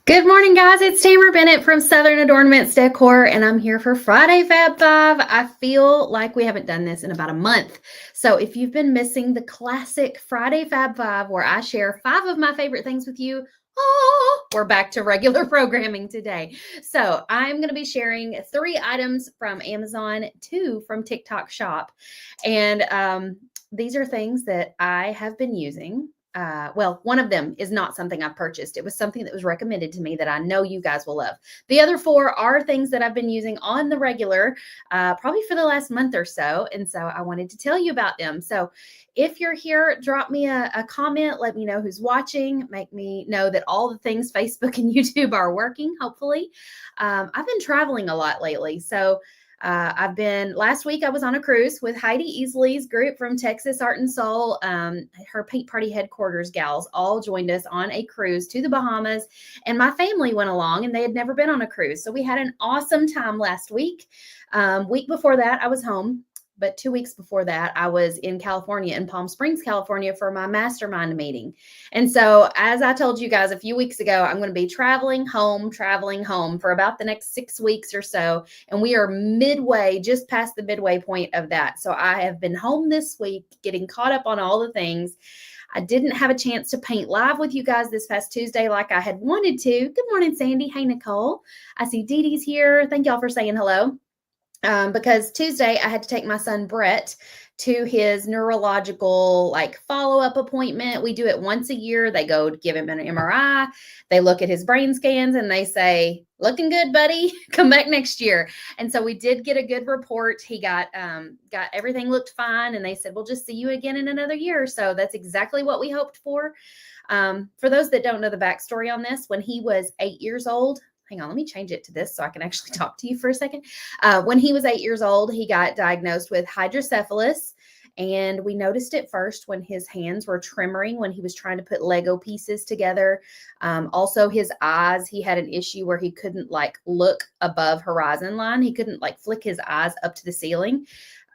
Good morning, guys. It's Tamara Bennett from Southern Adornments Decor, and I'm here for Friday Fab 5. I feel like we haven't done this in about a month. So if you've been missing the classic Friday Fab 5, where I share 5 of my favorite things with you, we're back to regular programming today. So I'm going to be sharing 3 items from Amazon, 2 from TikTok Shop. And these are things that I have been using. Well, one of them is not something I've purchased. It was something that was recommended to me that I know you guys will love. The other 4 are things that I've been using on the regular, probably for the last month or so. And so I wanted to tell you about them. So if you're here, drop me a comment. Let me know who's watching. Make me know that all the things Facebook and YouTube are working, hopefully. I've been traveling a lot lately. So last week I was on a cruise with Heidi Easley's group from Texas Art and Soul. Her Paint Party headquarters gals all joined us on a cruise to the Bahamas, and my family went along and they had never been on a cruise. So we had an awesome time last week. Week before that, I was home. But 2 weeks before that, I was in California, in Palm Springs, California, for my mastermind meeting. And so, as I told you guys a few weeks ago, I'm going to be traveling home for about the next 6 weeks or so. And we are midway, just past the midway point of that. So I have been home this week, getting caught up on all the things. I didn't have a chance to paint live with you guys this past Tuesday like I had wanted to. Good morning, Sandy. Hey, Nicole. I see Dee Dee's here. Thank y'all for saying hello. Because Tuesday I had to take my son Brett to his neurological follow-up appointment. We do it once a year. They go to give him an MRI. They look at his brain scans and they say, looking good, buddy. Come back next year. And so we did get a good report. He got everything looked fine. And they said, we'll just see you again in another year. So that's exactly what we hoped for. For those that don't know the backstory on this, when he was 8 years old, hang on, let me change it to this so I can actually talk to you for a second. When he was 8 years old, he got diagnosed with hydrocephalus. And we noticed it first when his hands were tremoring when he was trying to put Lego pieces together. Also, his eyes, he had an issue where he couldn't look above horizon line. He couldn't flick his eyes up to the ceiling.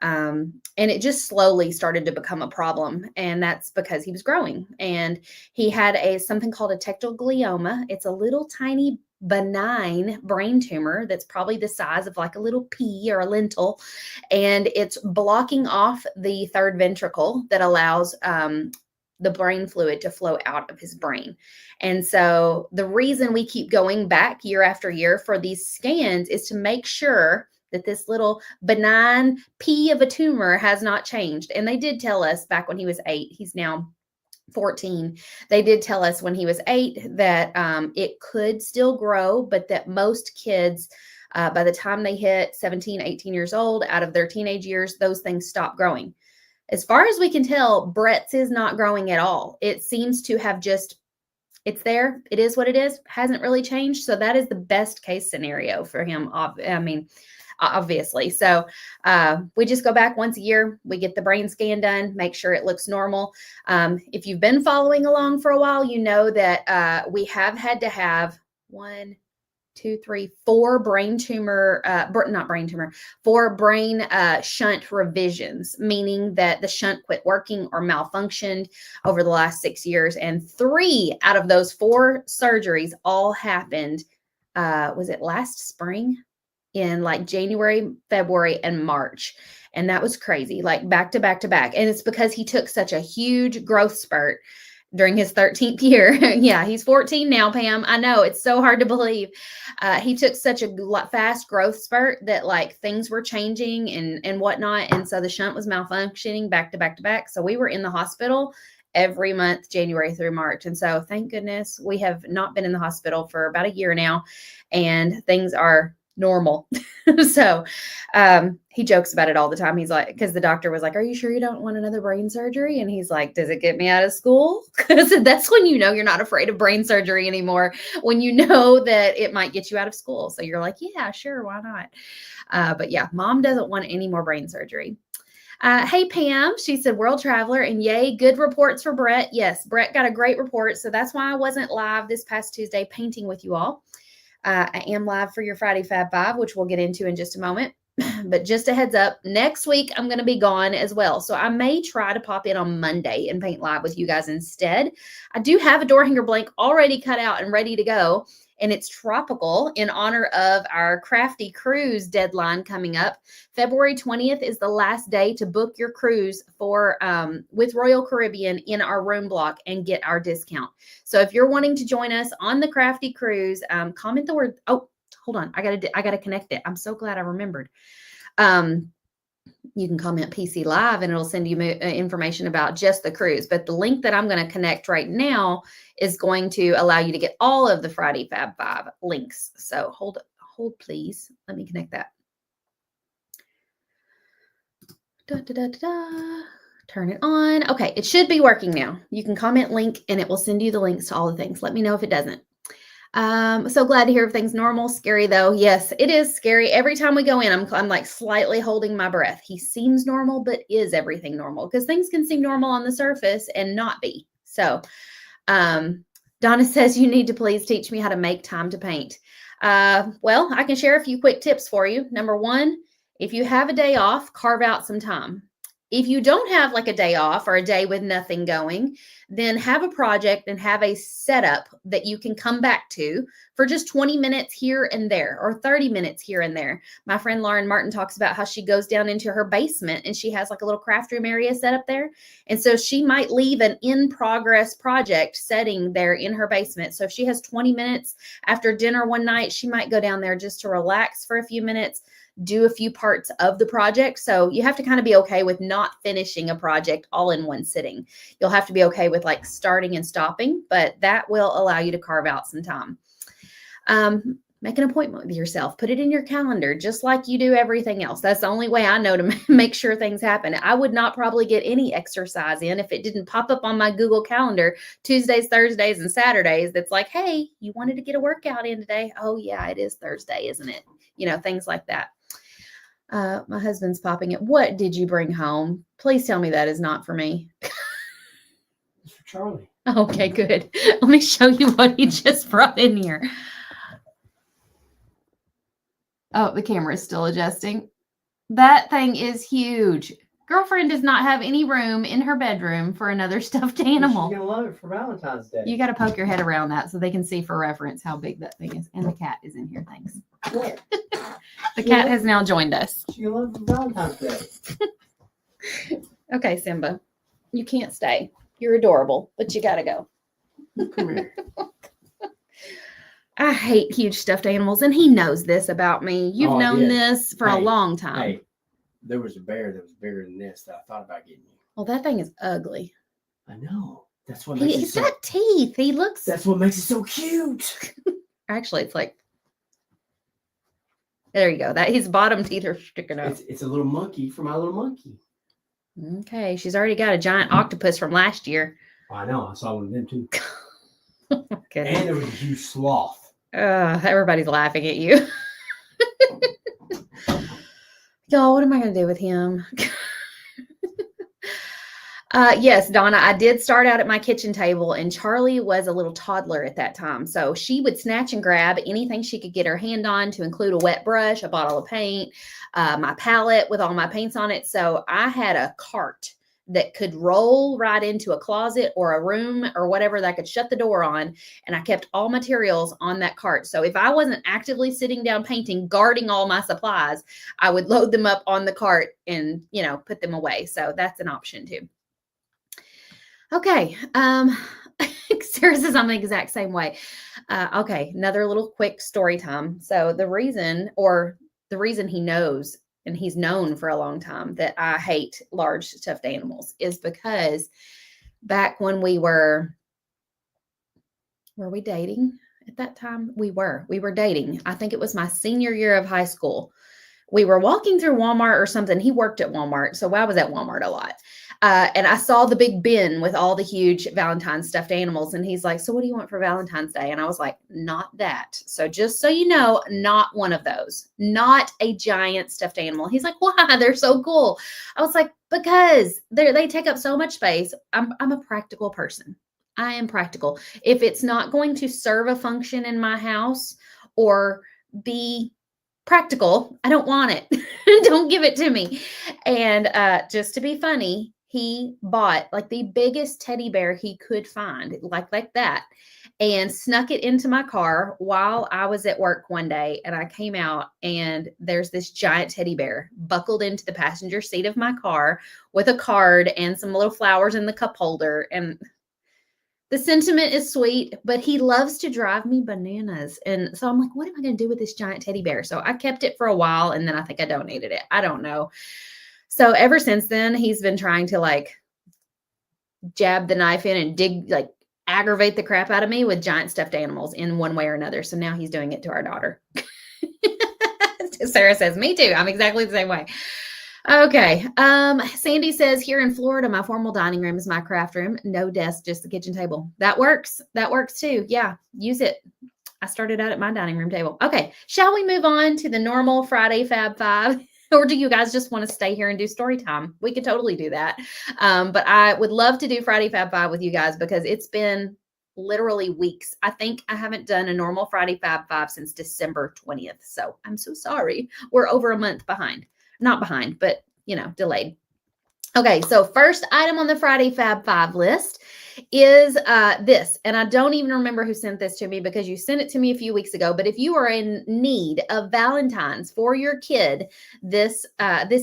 And it just slowly started to become a problem. And that's because he was growing. And he had something called a tectoglioma. It's a little tiny benign brain tumor that's probably the size of a little pea or a lentil, and it's blocking off the third ventricle that allows the brain fluid to flow out of his brain. And so the reason we keep going back year after year for these scans is to make sure that this little benign pea of a tumor has not changed. And they did tell us back when he was 8, he's now 14. They did tell us when he was 8 that it could still grow, but that most kids, by the time they hit 17, 18 years old, out of their teenage years, those things stop growing. As far as we can tell, Brett's is not growing at all. It seems to have it's there. It is what it is. Hasn't really changed. So that is the best case scenario for him. Obviously. So we just go back once a year. We get the brain scan done, make sure it looks normal. If you've been following along for a while, you know that we have had to have 4 brain shunt revisions, meaning that the shunt quit working or malfunctioned over the last 6 years. And 3 out of those 4 surgeries all happened, was it last spring? In January, February, and March. And that was crazy, back to back to back. And it's because he took such a huge growth spurt during his 13th year. Yeah, he's 14 now, Pam. I know, it's so hard to believe. He took such a fast growth spurt that things were changing and whatnot. And so the shunt was malfunctioning back to back to back. So we were in the hospital every month, January through March. And so thank goodness we have not been in the hospital for about a year now, and things are normal. So he jokes about it all the time. He's like, because the doctor was like, are you sure you don't want another brain surgery? And he's like, does it get me out of school? Because that's when you know you're not afraid of brain surgery anymore, when you know that it might get you out of school. So you're like, yeah, sure, why not? But yeah, mom doesn't want any more brain surgery. Hey, Pam, she said, world traveler, and yay, good reports for Brett. Yes, Brett got a great report. So that's why I wasn't live this past Tuesday painting with you all. I am live for your Friday Fab 5, which we'll get into in just a moment. But just a heads up, next week I'm going to be gone as well. So I may try to pop in on Monday and paint live with you guys instead. I do have a door hanger blank already cut out and ready to go. and it's tropical in honor of our Crafty Cruise deadline coming up. February 20th is the last day to book your cruise for with Royal Caribbean in our room block and get our discount. So if you're wanting to join us on the Crafty Cruise, comment the word. Oh, hold on. I gotta connect it. I'm so glad I remembered. You can comment PC Live and it'll send you information about just the cruise. But the link that I'm going to connect right now is going to allow you to get all of the Friday Fab 5 links. So hold, please. Let me connect that. Turn it on. Okay, it should be working now. You can comment link and it will send you the links to all the things. Let me know if it doesn't. So glad to hear everything's normal. Scary though. Yes, it is scary. Every time we go in, I'm like slightly holding my breath. He seems normal, but is everything normal? Because things can seem normal on the surface and not be. So, Donna says you need to please teach me how to make time to paint. Well, I can share a few quick tips for you. Number one, if you have a day off, carve out some time. If you don't have like a day off or a day with nothing going, then have a project and have a setup that you can come back to for just 20 minutes here and there or 30 minutes here and there. My friend Lauren Martin talks about how she goes down into her basement and she has like a little craft room area set up there. And so she might leave an in-progress project setting there in her basement. So if she has 20 minutes after dinner one night, she might go down there just to relax for a few minutes, do a few parts of the project. So you have to kind of be okay with not finishing a project all in one sitting. You'll have to be okay with like starting and stopping, but that will allow you to carve out some time. Make an appointment with yourself. Put it in your calendar, just like you do everything else. That's the only way I know to make sure things happen. I would not probably get any exercise in if it didn't pop up on my Google Calendar Tuesdays, Thursdays, and Saturdays. That's like, hey, you wanted to get a workout in today? Oh yeah, it is Thursday, isn't it? You know, things like that. My husband's popping it. What did you bring home? Please tell me that is not for me. It's for Charlie. Okay, good. Let me show you what he just brought in here. Oh, the camera is still adjusting. That thing is huge. Girlfriend does not have any room in her bedroom for another stuffed animal. She's going to love it for Valentine's Day. You got to poke your head around that so they can see for reference how big that thing is. And the cat is in here. Thanks. What? The cat has now joined us. She's going to love it for Valentine's Day. Okay, Simba. You can't stay. You're adorable, but you got to go. Come here. I hate huge stuffed animals, and he knows this about me. You've known this for a long time. Hey, there was a bear that was bigger than this that I thought about getting you. Well, that thing is ugly. I know. That's what makes it He's so... got teeth. He looks... That's what makes it so cute. Actually, it's like... There you go. That his bottom teeth are sticking out. It's a little monkey for my little monkey. Okay. She's already got a giant octopus from last year. I know. I saw one of them too. Okay. And there was a huge sloth. Everybody's laughing at you. Y'all, what am I going to do with him? Yes, Donna, I did start out at my kitchen table, and Charlie was a little toddler at that time. So she would snatch and grab anything she could get her hand on, to include a wet brush, a bottle of paint, my palette with all my paints on it. So I had a cart that could roll right into a closet or a room or whatever that I could shut the door on. And I kept all materials on that cart. So if I wasn't actively sitting down painting, guarding all my supplies, I would load them up on the cart and, you know, put them away. So that's an option too. Okay. Sarah says I'm the exact same way. Okay. Another little quick story time. So the reason he knows, and he's known for a long time, that I hate large stuffed animals is because back when we were we dating at that time? We were dating. I think it was my senior year of high school. We were walking through Walmart or something. He worked at Walmart. So I was at Walmart a lot. And I saw the big bin with all the huge Valentine's stuffed animals. And he's like, so what do you want for Valentine's Day? And I was like, not that. So just so you know, not one of those, not a giant stuffed animal. He's like, why? They're so cool. I was like, because they take up so much space. I'm a practical person. I am practical. If it's not going to serve a function in my house or be practical, I don't want it. Don't give it to me. And just to be funny, he bought like the biggest teddy bear he could find, like that, and snuck it into my car while I was at work one day. And I came out and there's this giant teddy bear buckled into the passenger seat of my car with a card and some little flowers in the cup holder. And the sentiment is sweet, but he loves to drive me bananas. And so I'm like, what am I going to do with this giant teddy bear? So I kept it for a while and then I think I donated it. I don't know. So ever since then, he's been trying to like jab the knife in and dig, like aggravate the crap out of me with giant stuffed animals in one way or another. So now he's doing it to our daughter. Sarah says, me too. I'm exactly the same way. Okay. Sandy says, here in Florida, my formal dining room is my craft room. No desk, just the kitchen table. That works. That works too. Yeah. Use it. I started out at my dining room table. Okay. Shall we move on to the normal Friday Fab Five? Or do you guys just want to stay here and do story time? We could totally do that. But I would love to do Friday Fab Five with you guys because it's been literally weeks. I think I haven't done a normal Friday Fab Five since December 20th. So I'm so sorry. We're over a month behind. Not behind, but, delayed. Okay, so first item on the Friday Fab Five list is this. And I don't even remember who sent this to me because you sent it to me a few weeks ago. But if you are in need of Valentine's for your kid this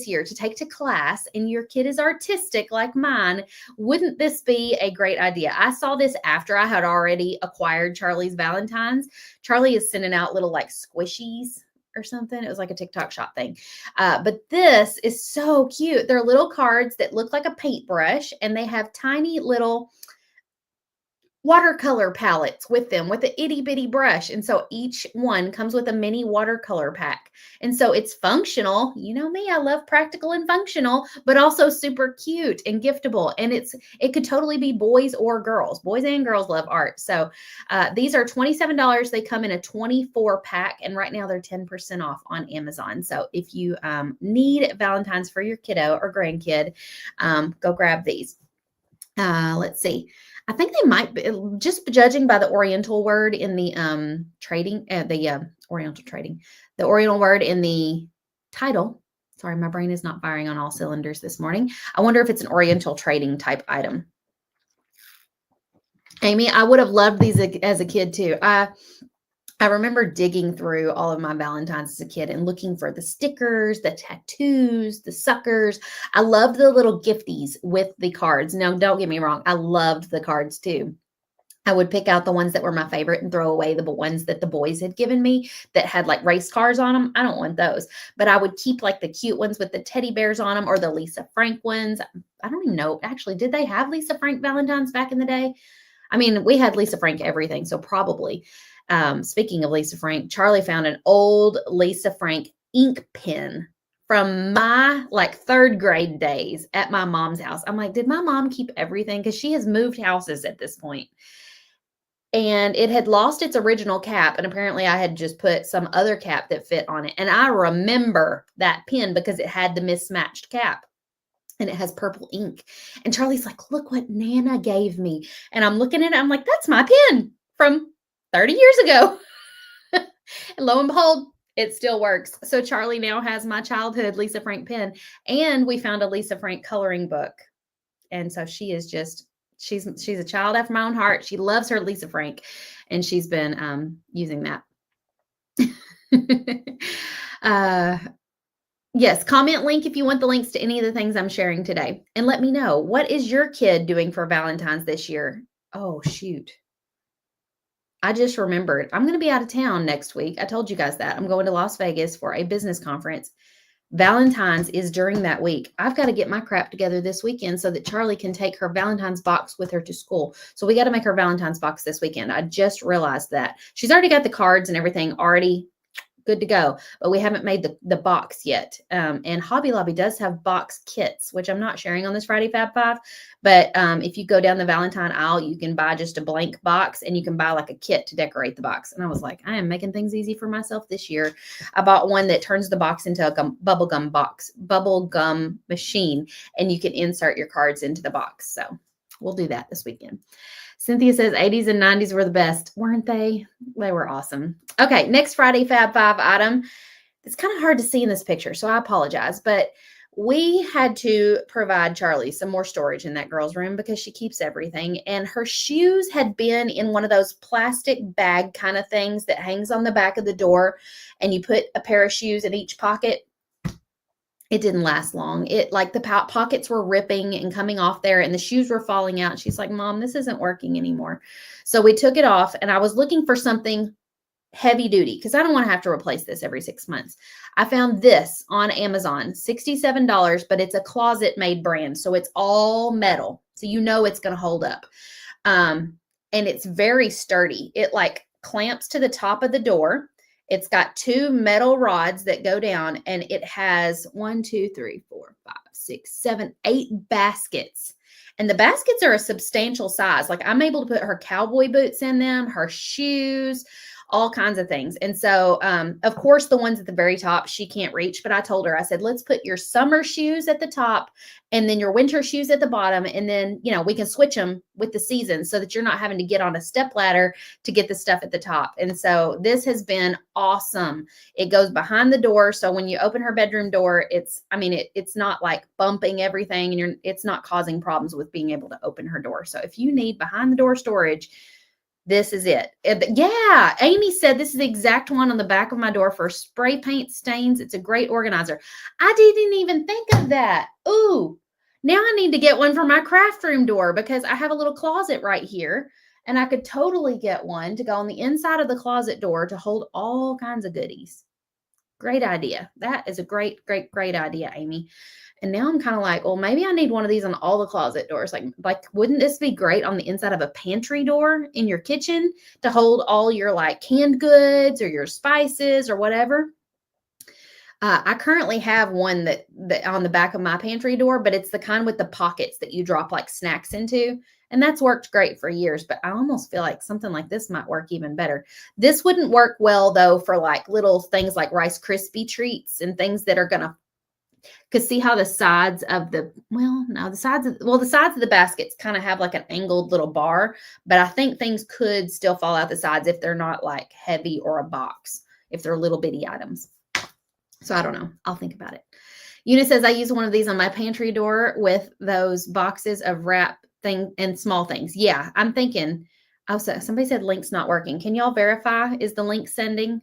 year to take to class and your kid is artistic like mine, wouldn't this be a great idea? I saw this after I had already acquired Charlie's Valentine's. Charlie is sending out little like squishies or something. It was like a TikTok shop thing. But this is so cute. They're little cards that look like a paintbrush and they have tiny little watercolor palettes with them with an itty bitty brush. And so each one comes with a mini watercolor pack. And so it's functional. You know me, I love practical and functional, but also super cute and giftable. And it could totally be boys or girls. Boys and girls love art. So these are $27. They come in a 24 pack. And right now they're 10% off on Amazon. So if you need Valentine's for your kiddo or grandkid, go grab these. Let's see. I think they might be, just judging by the Oriental word in the Oriental word in the title. Sorry, my brain is not firing on all cylinders this morning. I wonder if it's an Oriental trading type item. Amy, I would have loved these as a kid too. I remember digging through all of my Valentines as a kid and looking for the stickers, the tattoos, the suckers. I loved the little gifties with the cards. Now, don't get me wrong. I loved the cards too. I would pick out the ones that were my favorite and throw away the ones that the boys had given me that had like race cars on them. I don't want those, but I would keep like the cute ones with the teddy bears on them or the Lisa Frank ones. I don't even know. Actually, did they have Lisa Frank Valentines back in the day? I mean, we had Lisa Frank everything, so probably. Speaking of Lisa Frank, Charlie found an old Lisa Frank ink pen from my like third grade days at my mom's house. I'm like, did my mom keep everything? Because she has moved houses at this point. And it had lost its original cap. And apparently I had just put some other cap that fit on it. And I remember that pen because it had the mismatched cap. And it has purple ink. And Charlie's like, look what Nana gave me. And I'm looking at it. I'm like, that's my pen from 30 years ago. And lo and behold, it still works. So Charlie now has my childhood Lisa Frank pen. And we found a Lisa Frank coloring book. And so she is just, she's a child after my own heart. She loves her Lisa Frank. And she's been using that. Yes, comment link if you want the links to any of the things I'm sharing today. And let me know, what is your kid doing for Valentine's this year? Oh, shoot. I just remembered. I'm going to be out of town next week. I told you guys that. I'm going to Las Vegas for a business conference. Valentine's is during that week. I've got to get my crap together this weekend so that Charlie can take her Valentine's box with her to school. So we got to make her Valentine's box this weekend. I just realized that. She's already got the cards and everything already good to go, but we haven't made the box yet. And Hobby Lobby does have box kits, which I'm not sharing on this Friday Fab Five. But if you go down the Valentine aisle, you can buy just a blank box and you can buy like a kit to decorate the box. And I was like, I am making things easy for myself this year. I bought one that turns the box into a bubble gum machine, and you can insert your cards into the box. So we'll do that this weekend. Cynthia says 80s and 90s were the best, weren't they? They were awesome. Okay, next Friday Fab Five item. It's kind of hard to see in this picture, so I apologize. But We had to provide Charlie some more storage in that girl's room because she keeps everything. And her shoes had been in one of those plastic bag kind of things that hangs on the back of the door. And you put a pair of shoes in each pocket. It didn't last long. It like the pockets were ripping and coming off there and the shoes were falling out. She's like, Mom, this isn't working anymore. So we took it off and I was looking for something heavy duty because I don't want to have to replace this every 6 months. I found this on Amazon, $67, but it's a closet made brand. So it's all metal. So you know it's going to hold up. And it's very sturdy. It like clamps to the top of the door. It's got 2 metal rods that go down and it has 1, 2, 3, 4, 5, 6, 7, 8 baskets. And the baskets are a substantial size. Like I'm able to put her cowboy boots in them, her shoes, all kinds of things. And so, of course, the ones at the very top, she can't reach. But I told her, I said, let's put your summer shoes at the top and then your winter shoes at the bottom. And then, you know, we can switch them with the seasons so that you're not having to get on a step ladder to get the stuff at the top. And so this has been awesome. It goes behind the door. So when you open her bedroom door, it's not like bumping everything and it's not causing problems with being able to open her door. So if you need behind the door storage, this is it. Yeah, Amy said this is the exact one on the back of my door for spray paint stains. It's a great organizer. I didn't even think of that. Ooh, now I need to get one for my craft room door because I have a little closet right here and I could totally get one to go on the inside of the closet door to hold all kinds of goodies. Great idea. That is a great idea, Amy. And now I'm kind of like, well, maybe I need one of these on all the closet doors. Like, wouldn't this be great on the inside of a pantry door in your kitchen to hold all your like canned goods or your spices or whatever? I currently have one that on the back of my pantry door, but it's the kind with the pockets that you drop like snacks into. And that's worked great for years, but I almost feel like something like this might work even better. This wouldn't work well though for like little things like Rice Krispie treats and things that are going to, because see how the sides of the sides of the baskets kind of have like an angled little bar, but I think things could still fall out the sides if they're not like heavy or a box, if they're little bitty items. So I don't know. I'll think about it. Una says, I use one of these on my pantry door with those boxes of wrap thing and small things. Yeah, I'm thinking. Also, somebody said link's not working. Can y'all verify? Is the link sending?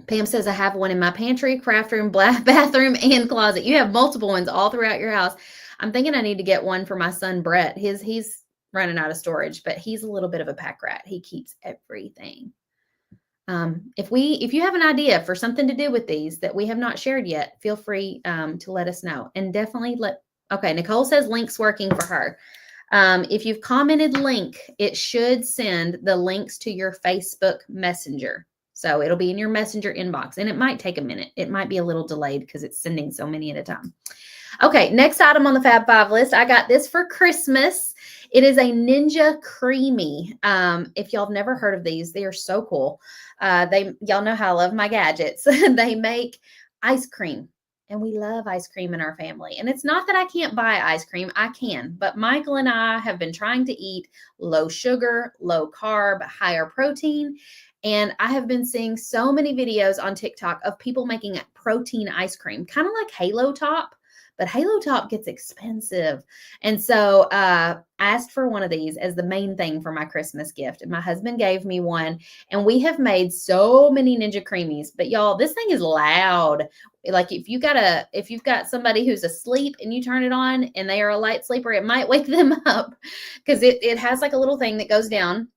Pam says, I have one in my pantry, craft room, bathroom, and closet. You have multiple ones all throughout your house. I'm thinking I need to get one for my son, Brett. He's running out of storage, but he's a little bit of a pack rat. He keeps everything. If you have an idea for something to do with these that we have not shared yet, feel free to let us know. And definitely okay, Nicole says link's working for her. If you've commented link, it should send the links to your Facebook Messenger. So it'll be in your Messenger inbox and it might take a minute. It might be a little delayed because it's sending so many at a time. Okay, next item on the Fab 5 list. I got this for Christmas. It is a Ninja Creamy. If y'all have never heard of these, they are so cool. Y'all know how I love my gadgets. They make ice cream. And we love ice cream in our family. And it's not that I can't buy ice cream. I can. But Michael and I have been trying to eat low sugar, low carb, higher protein. And I have been seeing so many videos on TikTok of people making protein ice cream, kind of like Halo Top. But Halo Top gets expensive. And so I asked for one of these as the main thing for my Christmas gift. And my husband gave me one. And we have made so many Ninja Creamies. But y'all, this thing is loud. Like if you've got somebody who's asleep and you turn it on and they are a light sleeper, it might wake them up. Because it has like a little thing that goes down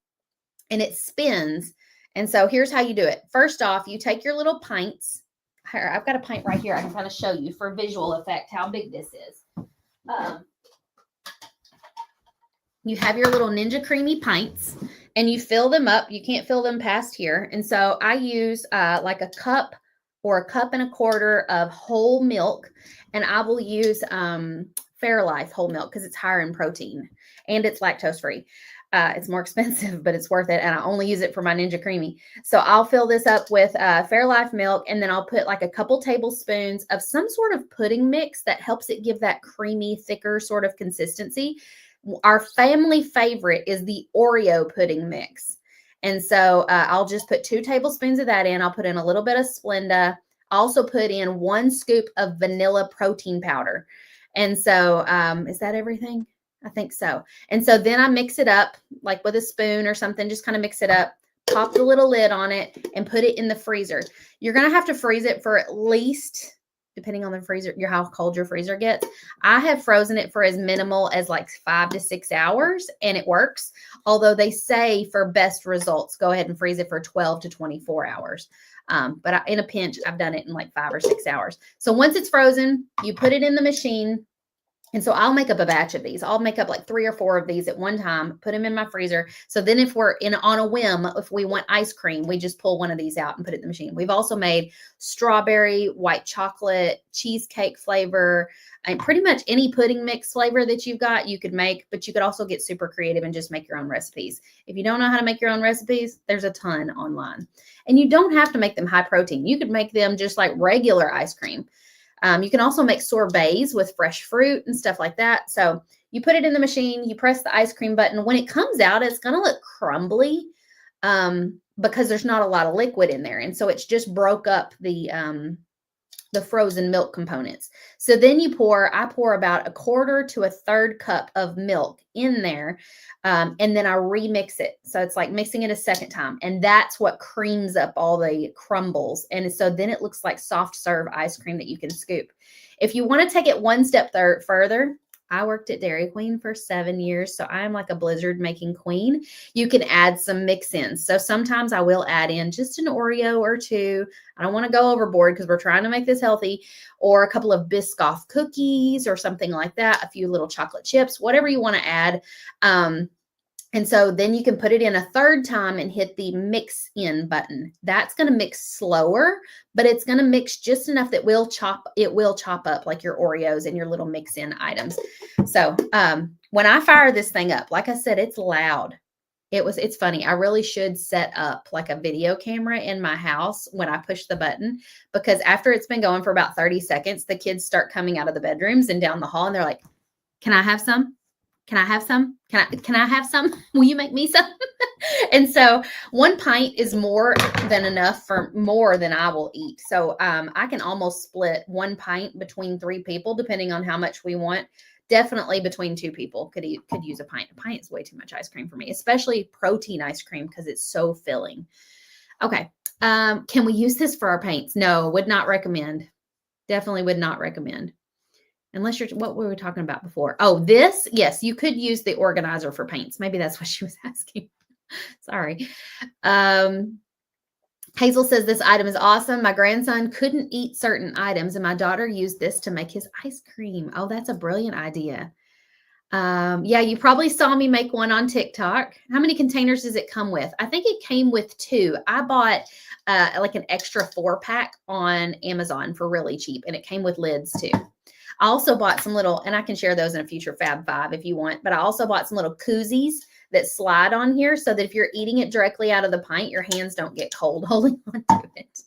and it spins. And so here's how you do it. First off, you take your little pints. Here, I've got a pint right here. I can kind of show you for visual effect how big this is. You have your little Ninja Creamy pints and you fill them up. You can't fill them past here. And so I use like a cup or a cup and a quarter of whole milk. And I will use Fairlife whole milk because it's higher in protein and it's lactose free. It's more expensive, but it's worth it. And I only use it for my Ninja Creamy. So I'll fill this up with Fairlife milk. And then I'll put like a couple tablespoons of some sort of pudding mix that helps it give that creamy, thicker sort of consistency. Our family favorite is the Oreo pudding mix. And so I'll just put 2 tablespoons of that in. I'll put in a little bit of Splenda. Also put in 1 scoop of vanilla protein powder. And so, is that everything? I think so. And so then I mix it up like with a spoon or something, just kind of mix it up, pop the little lid on it and put it in the freezer. You're going to have to freeze it for at least, depending on the freezer, how cold your freezer gets. I have frozen it for as minimal as like 5 to 6 hours and it works. Although they say for best results, go ahead and freeze it for 12 to 24 hours. But in a pinch, I've done it in like 5 or 6 hours. So once it's frozen, you put it in the machine. And so I'll make up a batch of these. I'll make up like 3 or 4 of these at one time, put them in my freezer. So then if we're on a whim, if we want ice cream, we just pull one of these out and put it in the machine. We've also made strawberry, white chocolate, cheesecake flavor, and pretty much any pudding mix flavor that you've got, you could make, but you could also get super creative and just make your own recipes. If you don't know how to make your own recipes, there's a ton online. And you don't have to make them high protein. You could make them just like regular ice cream. You can also make sorbets with fresh fruit and stuff like that. So you put it in the machine, you press the ice cream button. When it comes out, it's going to look crumbly because there's not a lot of liquid in there. And so it's just broke up the frozen milk components. So then I pour about 1/4 to 1/3 cup of milk in there. And then I remix it. So it's like mixing it a second time. And that's what creams up all the crumbles. And so then it looks like soft serve ice cream that you can scoop. If you want to take it one step further, I worked at Dairy Queen for 7 years, so I am like a blizzard making queen. You can add some mix-ins. So sometimes I will add in just an Oreo or 2. I don't want to go overboard because we're trying to make this healthy, or a couple of Biscoff cookies or something like that, a few little chocolate chips, whatever you want to add. And so then you can put it in a 3rd time and hit the mix in button. That's going to mix slower, but it's going to mix just enough that it will chop up like your Oreos and your little mix in items. So when I fire this thing up, like I said, it's loud. It's funny. I really should set up like a video camera in my house when I push the button, because after it's been going for about 30 seconds, the kids start coming out of the bedrooms and down the hall and they're like, "Can I have some? Can I have some? Can I have some? Will you make me some?" And so 1 pint is more than enough for more than I will eat. So I can almost split 1 pint between 3 people, depending on how much we want. Definitely between 2 people could use a pint. A pint is way too much ice cream for me, especially protein ice cream because it's so filling. Okay. Can we use this for our paints? No, would not recommend. Definitely would not recommend. Unless what were we talking about before? Oh, this, yes, you could use the organizer for paints. Maybe that's what she was asking. Sorry. Hazel says this item is awesome. My grandson couldn't eat certain items and my daughter used this to make his ice cream. Oh, that's a brilliant idea. Yeah, you probably saw me make one on TikTok. How many containers does it come with? I think it came with 2. I bought like an extra 4-pack on Amazon for really cheap, and it came with lids too. I also bought some little, and I can share those in a future Fab 5 if you want, but I also bought some little koozies that slide on here so that if you're eating it directly out of the pint, your hands don't get cold holding onto it.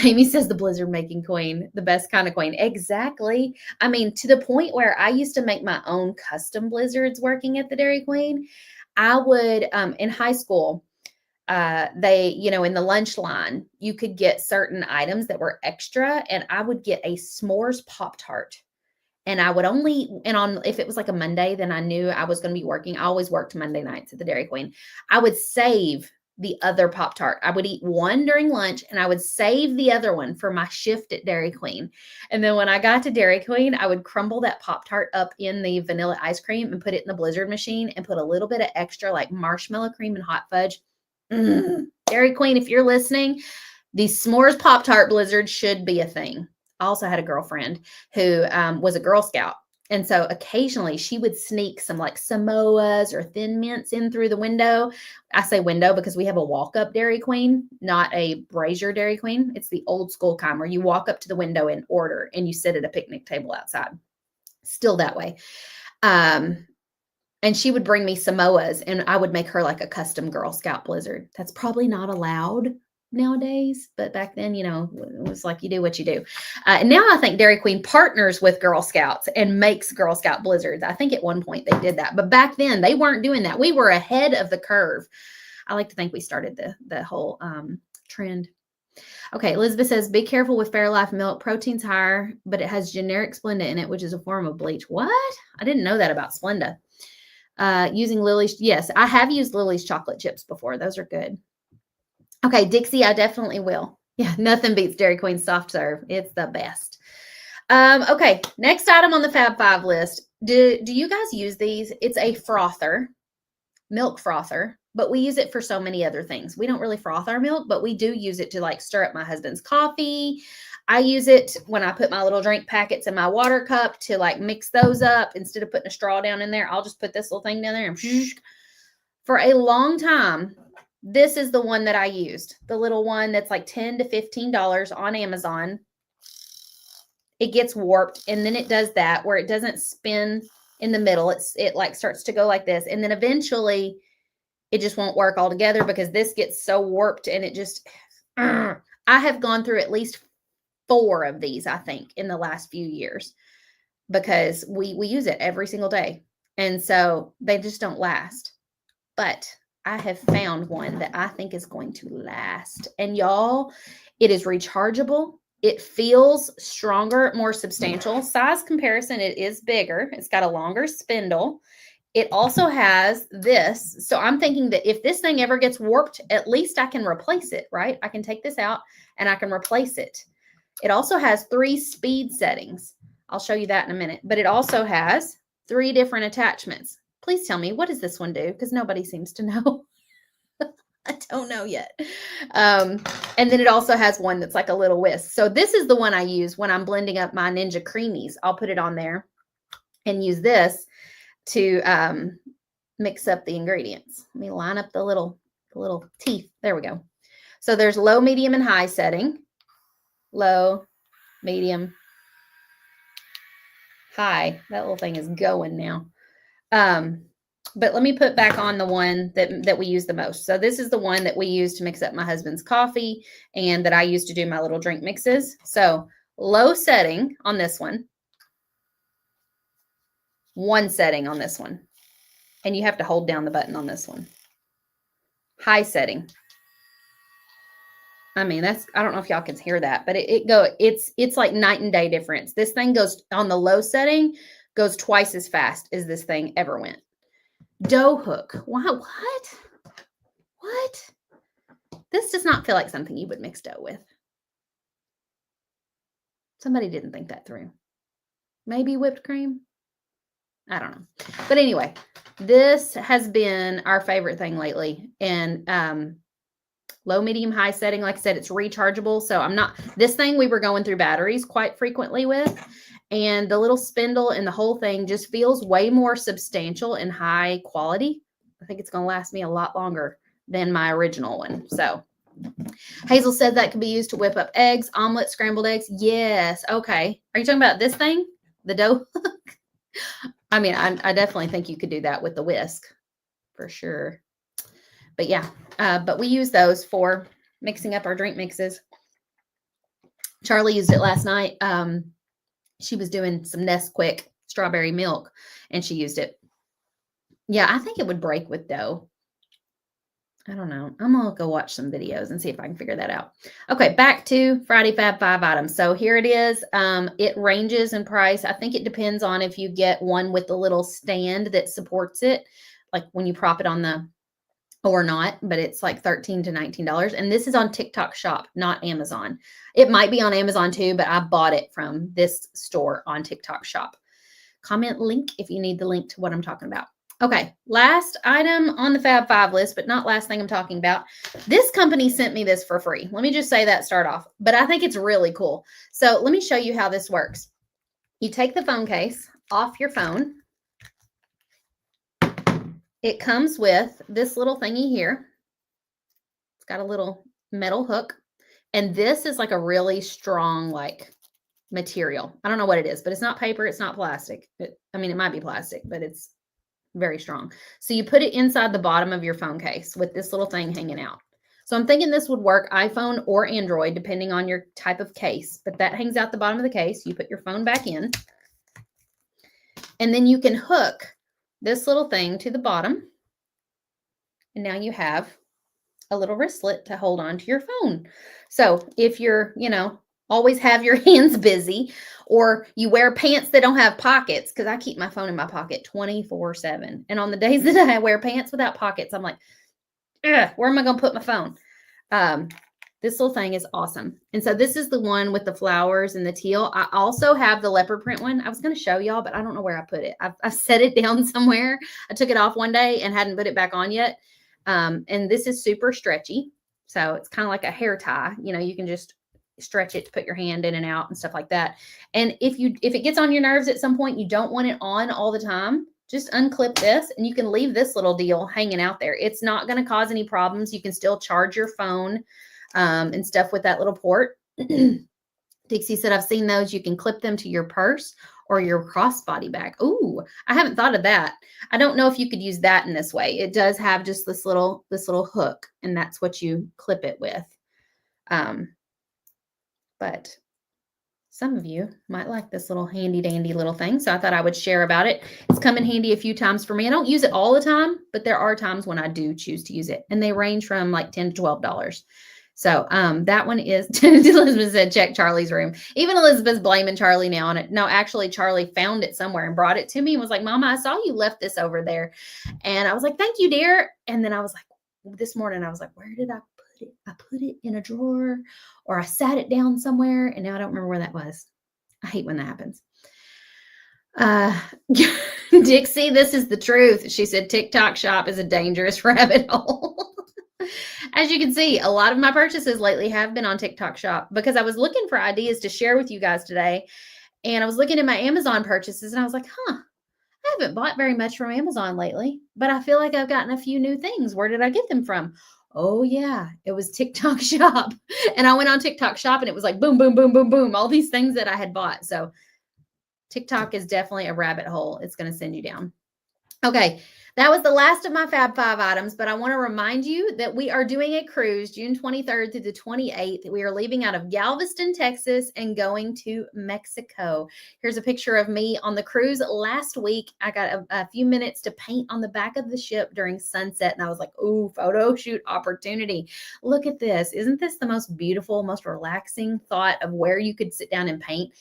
Amy says the blizzard making queen, the best kind of queen. Exactly. I mean, to the point where I used to make my own custom blizzards working at the Dairy Queen. I would, in high school, in the lunch line, you could get certain items that were extra, and I would get a s'mores Pop-Tart. And I would if it was like a Monday, then I knew I was going to be working. I always worked Monday nights at the Dairy Queen. I would save the other Pop-Tart. I would eat one during lunch and I would save the other one for my shift at Dairy Queen. And then when I got to Dairy Queen, I would crumble that Pop-Tart up in the vanilla ice cream and put it in the blizzard machine and put a little bit of extra like marshmallow cream and hot fudge. Dairy Queen, if you're listening, these s'mores Pop-Tart blizzards should be a thing. I also had a girlfriend who was a Girl Scout. And so occasionally she would sneak some like Samoas or Thin Mints in through the window. I say window because we have a walk-up Dairy Queen, not a brazier Dairy Queen. It's the old school kind where you walk up to the window and order and you sit at a picnic table outside. Still that way. And she would bring me Samoas and I would make her like a custom Girl Scout blizzard. That's probably not allowed nowadays, but back then, it was like you do what you do. And now I think Dairy Queen partners with Girl Scouts and makes Girl Scout blizzards. I think at one point they did that, but back then they weren't doing that. We were ahead of the curve. I like to think we started the whole trend. Okay, Elizabeth says, be careful with Fairlife milk. Protein's higher, but it has generic Splenda in it, which is a form of bleach. What? I didn't know that about Splenda. Using Lily's. Yes, I have used Lily's chocolate chips before. Those are good. Okay, Dixie, I definitely will. Yeah, nothing beats Dairy Queen soft serve. It's the best. Okay, next item on the Fab Five list. Do you guys use these? It's a frother, milk frother, but we use it for so many other things. We don't really froth our milk, but we do use it to like stir up my husband's coffee. I use it when I put my little drink packets in my water cup to like mix those up. Instead of putting a straw down in there, I'll just put this little thing down there and for a long time. This is the one that I used, the little one that's like $10 to $15 on Amazon. It gets warped, and then it does that where it doesn't spin in the middle. It like starts to go like this, and then eventually it just won't work altogether because this gets so warped, and it just. I have gone through at least 4 of these, I think, in the last few years because we use it every single day, and so they just don't last. But I have found one that I think is going to last. And y'all, it is rechargeable. It feels stronger, more substantial. Size comparison, it is bigger. It's got a longer spindle. It also has this. So I'm thinking that if this thing ever gets warped, at least I can replace it, right? I can take this out and I can replace it. It also has 3 speed settings. I'll show you that in a minute. But it also has 3 different attachments. Please tell me, what does this one do? Because nobody seems to know. I don't know yet. And then it also has one that's like a little whisk. So this is the one I use when I'm blending up my Ninja Creamies. I'll put it on there and use this to mix up the ingredients. Let me line up the little teeth. There we go. So there's low, medium, and high setting. Low, medium, high. That little thing is going now. But let me put back on the one that we use the most. So this is the one that we use to mix up my husband's coffee and that I use to do my little drink mixes. So low setting on this one setting on this one, and you have to hold down the button on this one. High setting. I mean, I don't know if y'all can hear that, but it's like night and day difference. This thing goes on the low setting, goes twice as fast as this thing ever went. Dough hook. Wow, what? This does not feel like something you would mix dough with. Somebody didn't think that through. Maybe whipped cream? I don't know. But anyway, this has been our favorite thing lately. And low, medium, high setting, like I said, it's rechargeable. So this thing we were going through batteries quite frequently with. And the little spindle and the whole thing just feels way more substantial and high quality. I think it's going to last me a lot longer than my original one. So Hazel said that could be used to whip up eggs, omelets, scrambled eggs. Yes. Okay. Are you talking about this thing? The dough? I mean, I definitely think you could do that with the whisk for sure. But yeah, but we use those for mixing up our drink mixes. Charlie used it last night. She was doing some Nesquik strawberry milk and she used it. Yeah, I think it would break with dough. I don't know. I'm going to go watch some videos and see if I can figure that out. Okay, back to Friday Fab 5 items. So here it is. It ranges in price. I think it depends on if you get one with the little stand that supports it, like when you prop it on the or not, but it's like $13 to $19. And this is on TikTok Shop, not Amazon. It might be on Amazon too, but I bought it from this store on TikTok Shop. Comment link if you need the link to what I'm talking about. Okay, last item on the Fab 5 list, but not last thing I'm talking about. This company sent me this for free. Let me just say that start off, but I think it's really cool. So let me show you how this works. You take the phone case off your phone. It comes with this little thingy here. It's got a little metal hook. And this is like a really strong, like, material. I don't know what it is, but it's not paper. It's not plastic. It might be plastic, but it's very strong. So you put it inside the bottom of your phone case with this little thing hanging out. So I'm thinking this would work iPhone or Android, depending on your type of case. But that hangs out the bottom of the case. You put your phone back in. And then you can hook this little thing to the bottom. And now you have a little wristlet to hold on to your phone. So if you're, always have your hands busy, or you wear pants that don't have pockets, because I keep my phone in my pocket 24/7. And on the days that I wear pants without pockets, I'm like, ugh, where am I going to put my phone? This little thing is awesome. And so this is the one with the flowers and the teal. I also have the leopard print one. I was going to show y'all, but I don't know where I put it. I've set it down somewhere. I took it off one day and hadn't put it back on yet. And this is super stretchy. So it's kind of like a hair tie. You can just stretch it to put your hand in and out and stuff like that. And if it gets on your nerves at some point, you don't want it on all the time, just unclip this and you can leave this little deal hanging out there. It's not going to cause any problems. You can still charge your phone and stuff with that little port. Dixie said, I've seen those. You can clip them to your purse or your crossbody bag. Ooh, I haven't thought of that. I don't know if you could use that in this way. It does have just this little hook, and that's what you clip it with. But some of you might like this little handy dandy little thing. So I thought I would share about it. It's come in handy a few times for me. I don't use it all the time, but there are times when I do choose to use it. And they range from like $10 to $12. So that one is, Elizabeth said, check Charlie's room. Even Elizabeth's blaming Charlie now on it. No, actually, Charlie found it somewhere and brought it to me and was like, Mama, I saw you left this over there. And I was like, thank you, dear. And then I was like, this morning, I was like, where did I put it? I put it in a drawer, or I sat it down somewhere, and now I don't remember where that was. I hate when that happens. Dixie, this is the truth. She said, TikTok shop is a dangerous rabbit hole. As you can see, a lot of my purchases lately have been on TikTok shop because I was looking for ideas to share with you guys today. And I was looking at my Amazon purchases and I was like, I haven't bought very much from Amazon lately, but I feel like I've gotten a few new things. Where did I get them from? Oh yeah, it was TikTok shop. And I went on TikTok shop and it was like, boom, boom, boom, boom, boom, all these things that I had bought. So TikTok is definitely a rabbit hole. It's going to send you down. Okay, that was the last of my Fab 5 items, but I want to remind you that we are doing a cruise June 23rd through the 28th. We are leaving out of Galveston, Texas, and going to Mexico. Here's a picture of me on the cruise last week. I got a few minutes to paint on the back of the ship during sunset, and I was like, ooh, photo shoot opportunity. Look at this. Isn't this the most beautiful, most relaxing thought of where you could sit down and paint?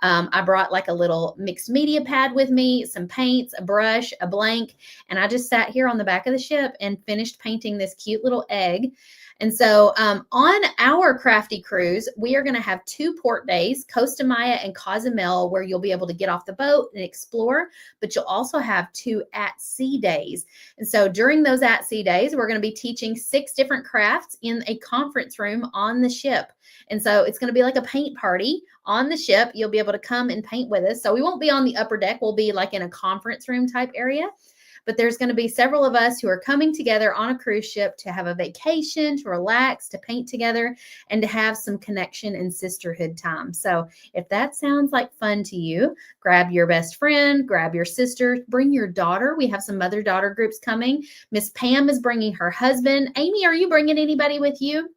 I brought like a little mixed media pad with me, some paints, a brush, a blank, and I just sat here on the back of the ship and finished painting this cute little egg. And so on our Crafty Cruise, we are going to have 2 port days, Costa Maya and Cozumel, where you'll be able to get off the boat and explore, but you'll also have 2 at-sea days. And so during those at-sea days, we're going to be teaching 6 different crafts in a conference room on the ship. And so it's going to be like a paint party on the ship. You'll be able to come and paint with us. So we won't be on the upper deck. We'll be like in a conference room type area. But there's going to be several of us who are coming together on a cruise ship to have a vacation, to relax, to paint together, and to have some connection and sisterhood time. So if that sounds like fun to you, grab your best friend, grab your sister, bring your daughter. We have some mother-daughter groups coming. Miss Pam is bringing her husband. Amy, are you bringing anybody with you?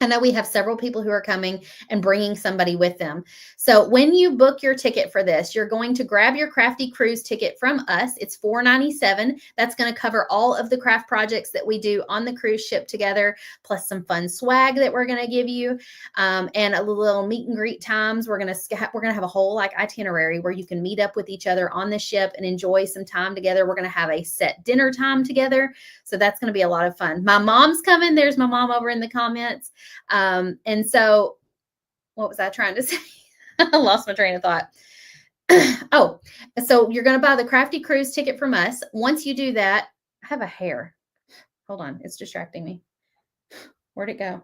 I know we have several people who are coming and bringing somebody with them. So when you book your ticket for this, you're going to grab your Crafty Cruise ticket from us. It's $4.97. That's going to cover all of the craft projects that we do on the cruise ship together, plus some fun swag that we're going to give you, and a little meet and greet times. We're going to have a whole like itinerary where you can meet up with each other on the ship and enjoy some time together. We're going to have a set dinner time together. So that's going to be a lot of fun. My mom's coming. There's my mom over in the comments. And so what was I trying to say? I lost my train of thought. Oh, so you're going to buy the Crafty Cruise ticket from us. Once you do that, I have a hair. Hold on. It's distracting me. Where'd it go?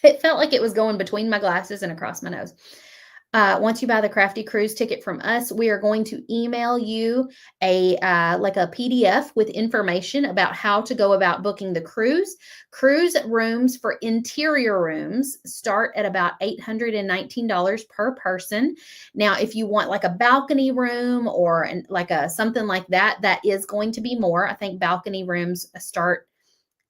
It felt like it was going between my glasses and across my nose. Once you buy the Crafty Cruise ticket from us, we are going to email you like a PDF with information about how to go about booking the cruise. Cruise rooms for interior rooms start at about $819 per person. Now, if you want like a balcony room or like something like that, that is going to be more. I think balcony rooms start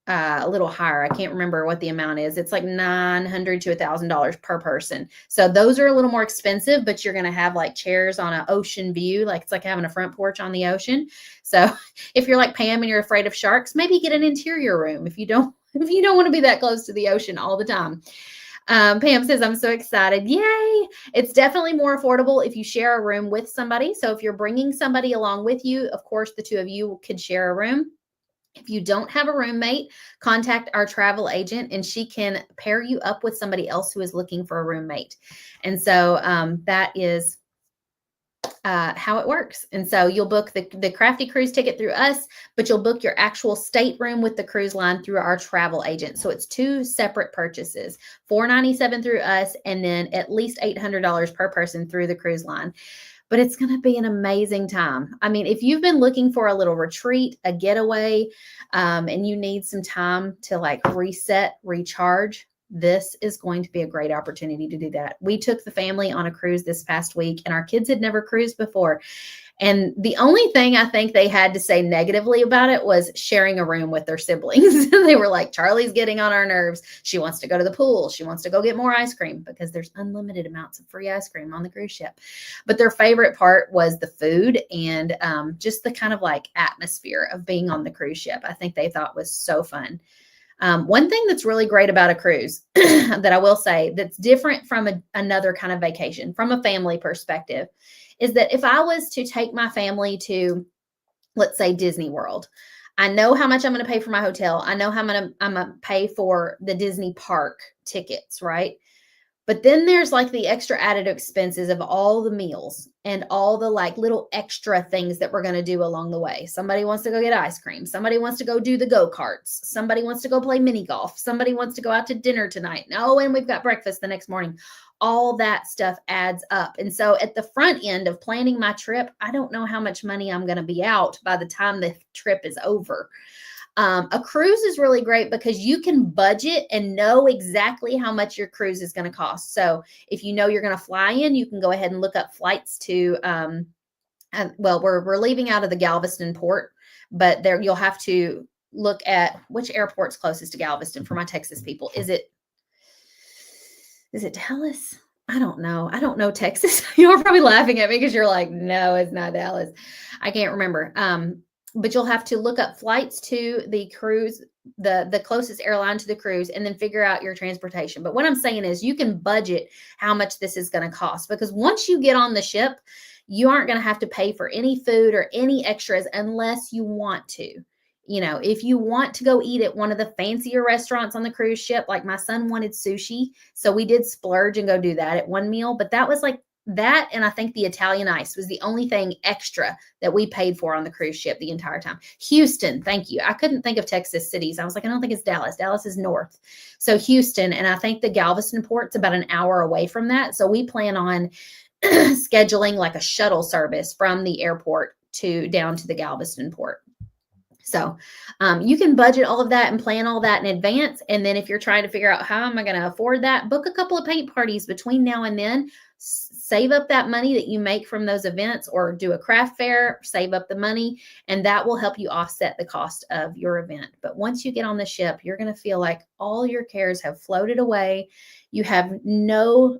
a little higher. I can't remember what the amount is. It's like $900 to $1,000 per person. So those are a little more expensive, but you're going to have like chairs on an ocean view. Like it's like having a front porch on the ocean. So if you're like Pam and you're afraid of sharks, maybe get an interior room if you don't want to be that close to the ocean all the time. Pam says, I'm so excited. Yay. It's definitely more affordable if you share a room with somebody. So if you're bringing somebody along with you, of course, the two of you could share a room. If you don't have a roommate, contact our travel agent and she can pair you up with somebody else who is looking for a roommate. And so that is how it works. And so you'll book the Crafty Cruise ticket through us, but you'll book your actual stateroom with the cruise line through our travel agent. So it's two separate purchases, $497 through us, and then at least $800 per person through the cruise line. But it's going to be an amazing time. I mean, if you've been looking for a little retreat, a getaway, and you need some time to like reset, recharge, this is going to be a great opportunity to do that. We took the family on a cruise this past week and our kids had never cruised before. And the only thing I think they had to say negatively about it was sharing a room with their siblings. They were like, Charlie's getting on our nerves. She wants to go to the pool. She wants to go get more ice cream because there's unlimited amounts of free ice cream on the cruise ship. But their favorite part was the food and just the kind of like atmosphere of being on the cruise ship. I think they thought was so fun. One thing that's really great about a cruise that I will say that's different from another kind of vacation from a family perspective is that if I was to take my family to, let's say, Disney World, I know how much I'm going to pay for my hotel. I know how I'm going to pay for the Disney park tickets, right? But then there's like the extra added expenses of all the meals and all the like little extra things that we're going to do along the way. Somebody wants to go get ice cream. Somebody wants to go do the go-karts. Somebody wants to go play mini golf. Somebody wants to go out to dinner tonight. Oh, and we've got breakfast the next morning. All that stuff adds up. And so at the front end of planning my trip, I don't know how much money I'm going to be out by the time the trip is over. A cruise is really great because you can budget and know exactly how much your cruise is going to cost. So if you know you're going to fly in, you can go ahead and look up flights to, well, we're leaving out of the Galveston port, but there you'll have to look at which airport's closest to Galveston for my Texas people. Is it Dallas? I don't know. I don't know Texas. You're probably laughing at me because you're like, no, it's not Dallas. I can't remember. But you'll have to look up flights to the cruise, the closest airline to the cruise, and then figure out your transportation. But what I'm saying is you can budget how much this is going to cost, because once you get on the ship, you aren't going to have to pay for any food or any extras unless you want to. You know, if you want to go eat at one of the fancier restaurants on the cruise ship, like my son wanted sushi, so we did splurge and go do that at one meal, but that was like that, and I think the Italian ice was the only thing extra that we paid for on the cruise ship the entire time. Houston, thank you. I couldn't think of Texas cities. I was like, I don't think it's Dallas. Dallas is north. So Houston, and I think the Galveston port's about an hour away from that. So we plan on scheduling like a shuttle service from the airport down to the Galveston port. So you can budget all of that and plan all that in advance. And then if you're trying to figure out how am I going to afford that, book a couple of paint parties between now and then. Save up that money that you make from those events, or do a craft fair, save up the money, and that will help you offset the cost of your event. But once you get on the ship, you're going to feel like all your cares have floated away. You have no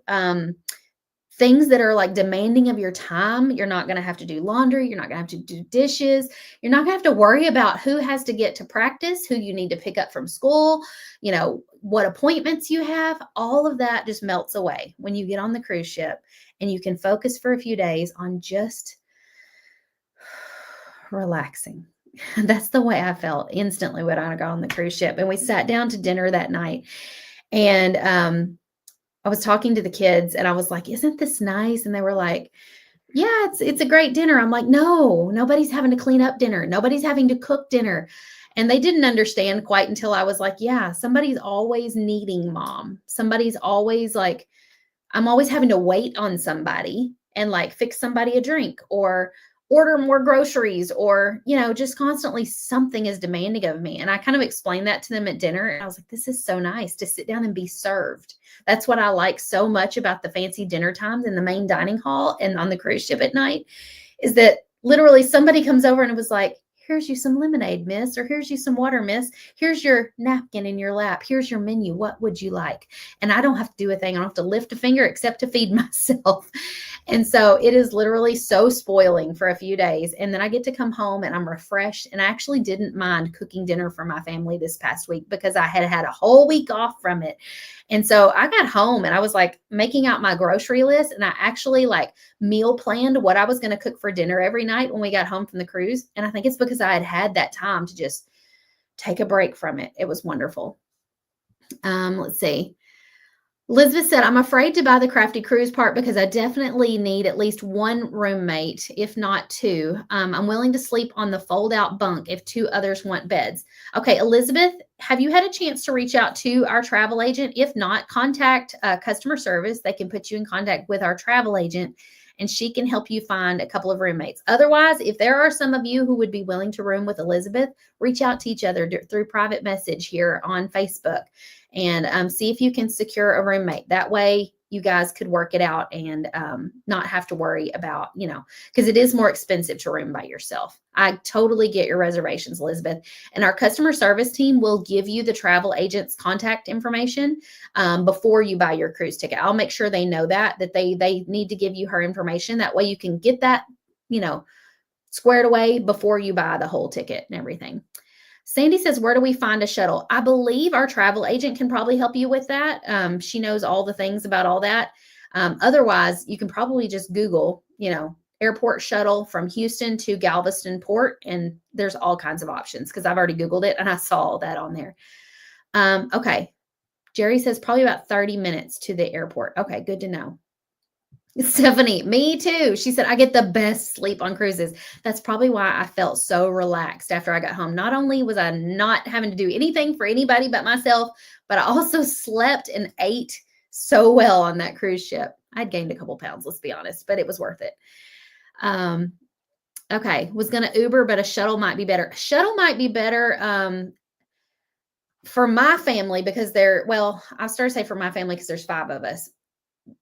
things that are like demanding of your time. You're not going to have to do laundry. You're not going to have to do dishes. You're not going to have to worry about who has to get to practice, who you need to pick up from school, you know, what appointments you have. All of that just melts away when you get on the cruise ship, and you can focus for a few days on just relaxing. That's the way I felt instantly when I got on the cruise ship. And we sat down to dinner that night, and I was talking to the kids and I was like, isn't this nice? And they were like, yeah, it's a great dinner. I'm like, no, nobody's having to clean up dinner. Nobody's having to cook dinner. And they didn't understand quite until I was like, yeah, somebody's always needing mom. Somebody's always like, I'm always having to wait on somebody and like fix somebody a drink or order more groceries, or, you know, just constantly something is demanding of me. And I kind of explained that to them at dinner. And I was like, this is so nice to sit down and be served. That's what I like so much about the fancy dinner times in the main dining hall and on the cruise ship at night, is that literally somebody comes over and it was like, Here's you some lemonade, miss, or here's you some water, miss. Here's your napkin in your lap. Here's your menu. What would you like? And I don't have to do a thing. I don't have to lift a finger except to feed myself. And so it is literally so spoiling for a few days. And then I get to come home and I'm refreshed. And I actually didn't mind cooking dinner for my family this past week because I had had a whole week off from it. And so I got home and I was like making out my grocery list, and I actually like meal planned what I was going to cook for dinner every night when we got home from the cruise. And I think it's because I had had that time to just take a break from it. It was wonderful. Let's see. Elizabeth said, I'm afraid to buy the Crafty Cruise part because I definitely need at least one roommate, if not two. I'm willing to sleep on the fold-out bunk if two others want beds. Okay, Elizabeth, have you had a chance to reach out to our travel agent? If not, contact customer service. They can put you in contact with our travel agent, and she can help you find a couple of roommates. Otherwise, if there are some of you who would be willing to room with Elizabeth, reach out to each other through private message here on Facebook and see if you can secure a roommate. That way you guys could work it out and not have to worry about, because it is more expensive to room by yourself. I totally get your reservations, Elizabeth. And our customer service team will give you the travel agent's contact information before you buy your cruise ticket. I'll make sure they know that they need to give you her information. That way you can get that, squared away before you buy the whole ticket and everything. Sandy says, where do we find a shuttle? I believe our travel agent can probably help you with that. She knows all the things about all that. Otherwise, you can probably just Google, airport shuttle from Houston to Galveston Port, and there's all kinds of options because I've already Googled it and I saw all that on there. Okay. Jerry says probably about 30 minutes to the airport. Okay, good to know. Stephanie, me too. She said, I get the best sleep on cruises. That's probably why I felt so relaxed after I got home. Not only was I not having to do anything for anybody but myself, but I also slept and ate so well on that cruise ship. I'd gained a couple pounds, let's be honest, but it was worth it. Okay, was going to Uber, but a shuttle might be better. A shuttle might be better for my family because I started to say for my family because there's 5 of us.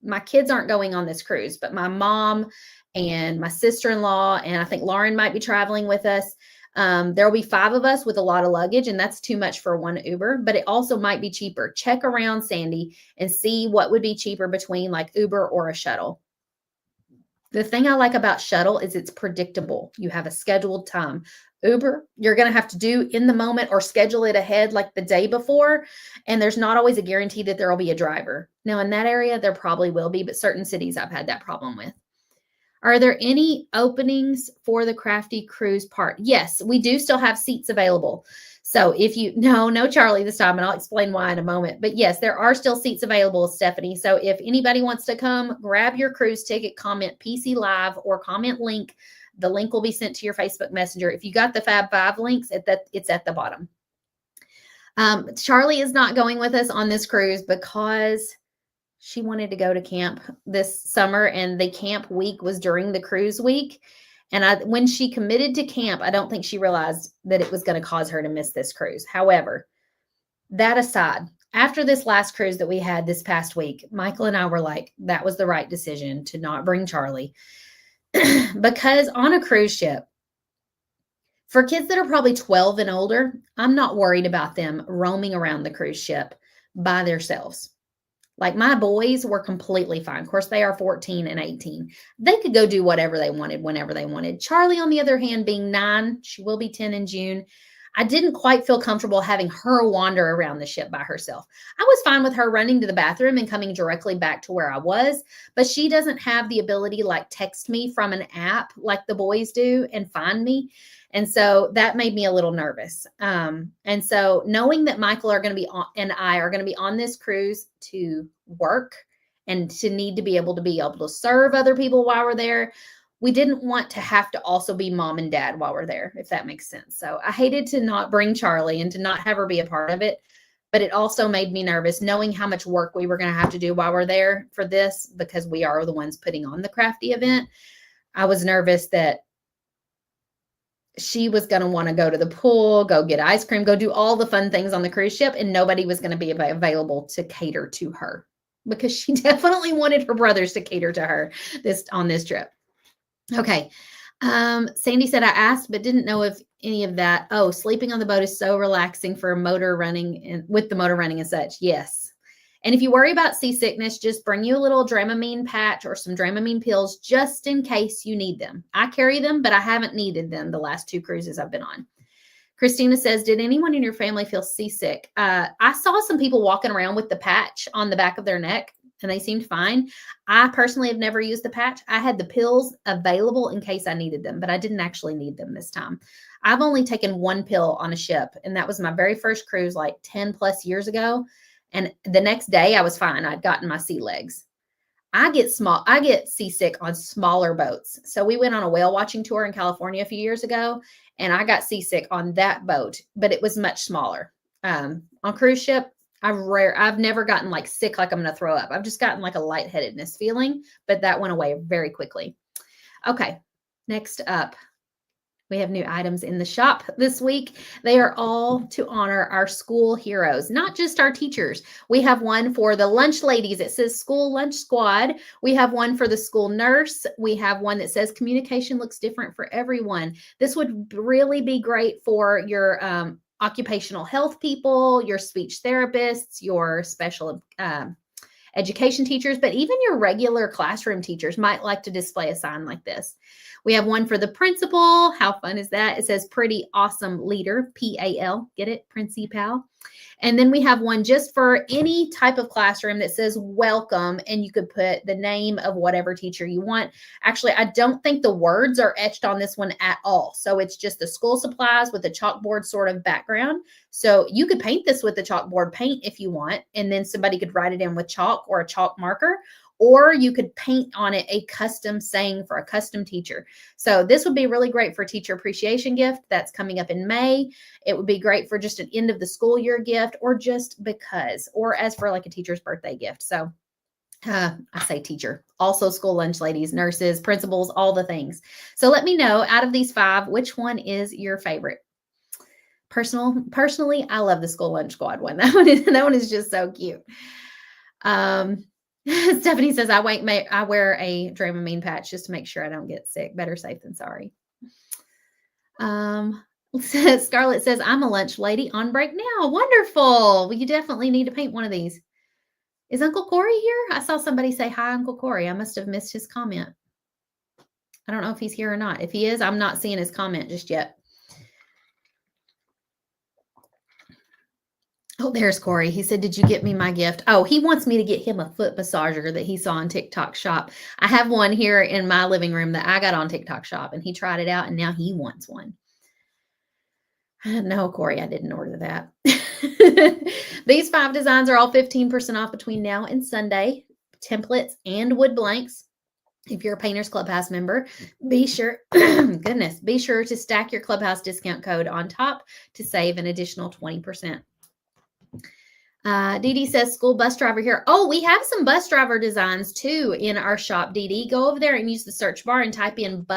My kids aren't going on this cruise, but my mom and my sister-in-law, and I think Lauren might be traveling with us. There'll be 5 of us with a lot of luggage, and that's too much for one Uber, but it also might be cheaper. Check around, Sandy, and see what would be cheaper between like Uber or a shuttle. The thing I like about shuttle is it's predictable. You have a scheduled time. Uber, you're going to have to do in the moment or schedule it ahead like the day before. And there's not always a guarantee that there will be a driver. Now, in that area, there probably will be, but certain cities I've had that problem with. Are there any openings for the Crafty Cruise part? Yes, we do still have seats available. So no Charlie this time, and I'll explain why in a moment. But yes, there are still seats available, Stephanie. So if anybody wants to come, grab your cruise ticket, comment PC Live or comment link. The link will be sent to your Facebook Messenger. If you got the Fab 5 links, it's at the bottom. Charlie is not going with us on this cruise because she wanted to go to camp this summer, and the camp week was during the cruise week. And when she committed to camp, I don't think she realized that it was going to cause her to miss this cruise. However, that aside, after this last cruise that we had this past week, Michael and I were like, that was the right decision to not bring Charlie. Because on a cruise ship, for kids that are probably 12 and older, I'm not worried about them roaming around the cruise ship by themselves. Like my boys were completely fine. Of course, they are 14 and 18. They could go do whatever they wanted, whenever they wanted. Charlie, on the other hand, being 9, she will be 10 in June. I didn't quite feel comfortable having her wander around the ship by herself. I was fine with her running to the bathroom and coming directly back to where I was, but she doesn't have the ability like text me from an app like the boys do and find me. And so that made me a little nervous. And so knowing that Michael and I are going to be on this cruise to work and to need to be able to serve other people while we're there, we didn't want to have to also be mom and dad while we're there, if that makes sense. So I hated to not bring Charlie and to not have her be a part of it. But it also made me nervous knowing how much work we were going to have to do while we're there for this, because we are the ones putting on the Crafty event. I was nervous that she was going to want to go to the pool, go get ice cream, go do all the fun things on the cruise ship, and nobody was going to be available to cater to her, because she definitely wanted her brothers to cater to her on this trip. Okay. Sandy said, I asked, but didn't know if any of that. Oh, sleeping on the boat is so relaxing for motor running and with the motor running and such. Yes. And if you worry about seasickness, just bring you a little Dramamine patch or some Dramamine pills just in case you need them. I carry them, but I haven't needed them the last 2 cruises I've been on. Christina says, did anyone in your family feel seasick? I saw some people walking around with the patch on the back of their neck, and they seemed fine. I personally have never used the patch. I had the pills available in case I needed them, but I didn't actually need them this time. I've only taken 1 pill on a ship, and that was my very first cruise like 10 plus years ago. And the next day I was fine. I'd gotten my sea legs. I get seasick on smaller boats. So we went on a whale watching tour in California a few years ago, and I got seasick on that boat, but it was much smaller. On cruise ship, I've never gotten like sick, like I'm going to throw up. I've just gotten like a lightheadedness feeling, but that went away very quickly. Okay. Next up, we have new items in the shop this week. They are all to honor our school heroes, not just our teachers. We have one for the lunch ladies. It says School Lunch Squad. We have one for the school nurse. We have one that says communication looks different for everyone. This would really be great for your occupational health people, your speech therapists, your special education teachers, but even your regular classroom teachers might like to display a sign like this. We have one for the principal. How fun is that? It says pretty awesome leader, PAL. Get it? Principal. And then we have one just for any type of classroom that says welcome, and you could put the name of whatever teacher you want. Actually, I don't think the words are etched on this one at all. So it's just the school supplies with a chalkboard sort of background. So you could paint this with the chalkboard paint if you want, and then somebody could write it in with chalk or a chalk marker, or you could paint on it a custom saying for a custom teacher. So this would be really great for teacher appreciation gift. That's coming up in May. It would be great for just an end of the school year gift, or just because, or as for like a teacher's birthday gift. So I say teacher, also school lunch ladies, nurses, principals, all the things. So let me know out of these 5, which one is your favorite? Personally, I love the School Lunch Squad one. That one is just so cute. Stephanie says, I wear a Dramamine patch just to make sure I don't get sick. Better safe than sorry. Scarlett says, I'm a lunch lady on break now. Wonderful. Well, you definitely need to paint one of these. Is Uncle Corey here? I saw somebody say, hi, Uncle Corey. I must have missed his comment. I don't know if he's here or not. If he is, I'm not seeing his comment just yet. Oh, there's Corey. He said, did you get me my gift? Oh, he wants me to get him a foot massager that he saw on TikTok Shop. I have one here in my living room that I got on TikTok Shop, and he tried it out, and now he wants one. No, Corey, I didn't order that. These 5 designs are all 15% off between now and Sunday. Templates and wood blanks. If you're a Painters Clubhouse member, be sure, be sure to stack your Clubhouse discount code on top to save an additional 20%. Dee Dee says school bus driver here. Oh, we have some bus driver designs too in our shop, Dee Dee. Go over there and use the search bar and type in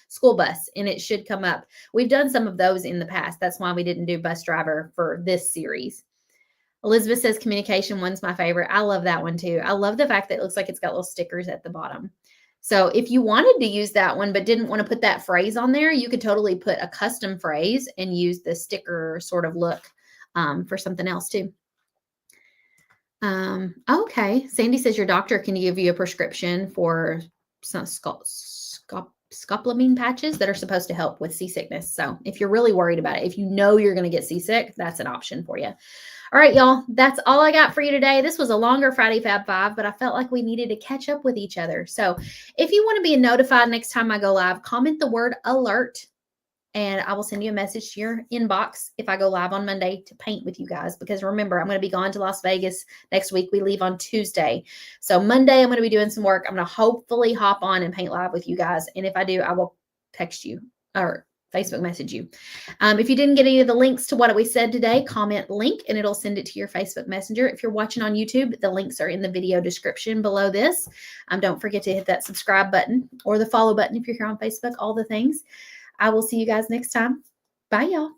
school bus, and it should come up. We've done some of those in the past. That's why we didn't do bus driver for this series. Elizabeth says communication one's my favorite. I love that one too. I love the fact that it looks like it's got little stickers at the bottom. So if you wanted to use that one but didn't want to put that phrase on there, you could totally put a custom phrase and use the sticker sort of look for something else too. Okay. Sandy says your doctor can give you a prescription for some scopolamine patches that are supposed to help with seasickness. So if you're really worried about it, if you know you're going to get seasick, that's an option for you. All right, y'all, that's all I got for you today. This was a longer Friday Fab 5, but I felt like we needed to catch up with each other. So if you want to be notified next time I go live, comment the word alert, and I will send you a message to your inbox if I go live on Monday to paint with you guys. Because remember, I'm going to be gone to Las Vegas next week. We leave on Tuesday. So Monday, I'm going to be doing some work. I'm going to hopefully hop on and paint live with you guys. And if I do, I will text you or Facebook message you. If you didn't get any of the links to what we said today, comment link and it'll send it to your Facebook Messenger. If you're watching on YouTube, the links are in the video description below this. Don't forget to hit that subscribe button or the follow button if you're here on Facebook, all the things. I will see you guys next time. Bye, y'all.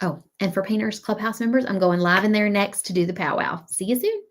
Oh, and for Painters Clubhouse members, I'm going live in there next to do the powwow. See you soon.